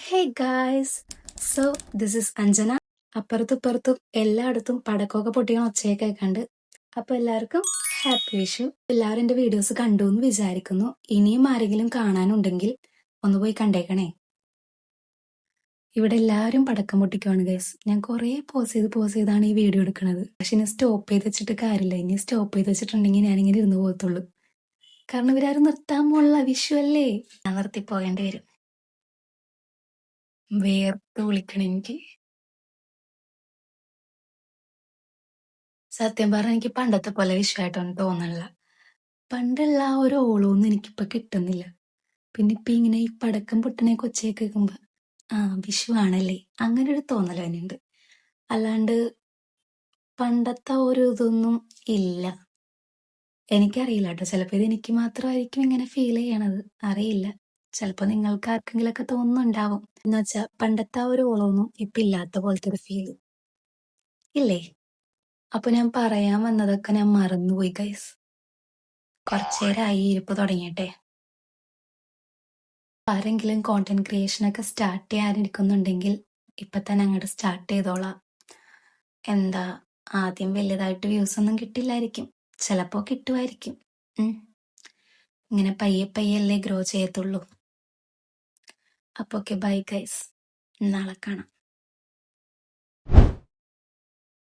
Hey guys, so this is Anjana. അപ്പുറത്തും ഇപ്പുറത്തും എല്ലായിടത്തും പടക്കമൊക്കെ പൊട്ടിക്കണ ഒച്ചയൊക്കെ കേൾക്കണ്ട്. അപ്പൊ എല്ലാവർക്കും ഹാപ്പി വിഷു. എല്ലാവരും എന്റെ വീഡിയോസ് കണ്ടു എന്ന് വിചാരിക്കുന്നു. ഇനിയും ആരെങ്കിലും കാണാനുണ്ടെങ്കിൽ ഒന്ന് പോയി കണ്ടേക്കണേ. ഇവിടെ എല്ലാവരും പടക്കം പൊട്ടിക്കുവാണ് ഗൈസ്. ഞാൻ കുറേ പോസ് ചെയ്താണ് ഈ വീഡിയോ എടുക്കുന്നത്. പക്ഷെ ഇനി സ്റ്റോപ്പ് ചെയ്ത് വെച്ചിട്ട് കാര്യമില്ല. ഇനി സ്റ്റോപ്പ് ചെയ്ത് വെച്ചിട്ടുണ്ടെങ്കിൽ ഞാനിങ്ങനെ ഇരുന്ന് പോകത്തുള്ളൂ. കാരണം ഇവരാരും നിർത്താൻ പോലുള്ള വിഷു അല്ലേ. ഞാൻ നിർത്തി പോകേണ്ടി വരും. വേർത്ത് വിളിക്കണം എനിക്ക്. സത്യം പറഞ്ഞാൽ എനിക്ക് പണ്ടത്തെ പോലെ വിഷയമായിട്ടൊന്നും തോന്നണില്ല. പണ്ടുള്ള ആ ഒരു ഓളമൊന്നും എനിക്കിപ്പോ കിട്ടുന്നില്ല. പിന്നെ ഇപ്പൊ ഇങ്ങനെ ഈ പടക്കം പൊട്ടണ കൊച്ചയൊക്കെ കേൾക്കുമ്പോ വിഷു ആണല്ലേ അങ്ങനെ ഒരു തോന്നൽ തന്നെയുണ്ട്. അല്ലാണ്ട് പണ്ടത്തെ ഒരു ഇതൊന്നും ഇല്ല. എനിക്കറിയില്ല കേട്ടോ, ചിലപ്പോ ഇത് എനിക്ക് മാത്രമായിരിക്കും ഇങ്ങനെ ഫീൽ ചെയ്യണത്, അറിയില്ല. ചിലപ്പോ നിങ്ങൾക്ക് ആർക്കെങ്കിലും ഒക്കെ തോന്നുന്നുണ്ടാവും. എന്ന് വെച്ചാ പണ്ടത്തെ ആ ഒരു ഓളമൊന്നും ഇപ്പൊ ഇല്ലാത്ത പോലത്തെ ഒരു ഫീല് ഇല്ലേ. അപ്പൊ ഞാൻ പറയാൻ വന്നതൊക്കെ ഞാൻ മറന്നുപോയി ഗൈസ്. കുറച്ചേരായി ഇരിപ്പ് തുടങ്ങിയിട്ടെ. ആരെങ്കിലും കോണ്ടന്റ് ക്രിയേഷനൊക്കെ സ്റ്റാർട്ട് ചെയ്യാനിരിക്കുന്നുണ്ടെങ്കിൽ ഇപ്പൊ തന്നെ അങ്ങോട്ട് സ്റ്റാർട്ട് ചെയ്തോളാം. എന്താ, ആദ്യം വലുതായിട്ട് വ്യൂസ് ഒന്നും കിട്ടില്ലായിരിക്കും, ചിലപ്പോ കിട്ടുമായിരിക്കും. ഇങ്ങനെ പയ്യെ പയ്യല്ലേ ഗ്രോ ചെയ്യത്തുള്ളൂ. അപ്പൊ ഓക്കെ, ബൈ ഗൈസ്, നാളെ കാണാം.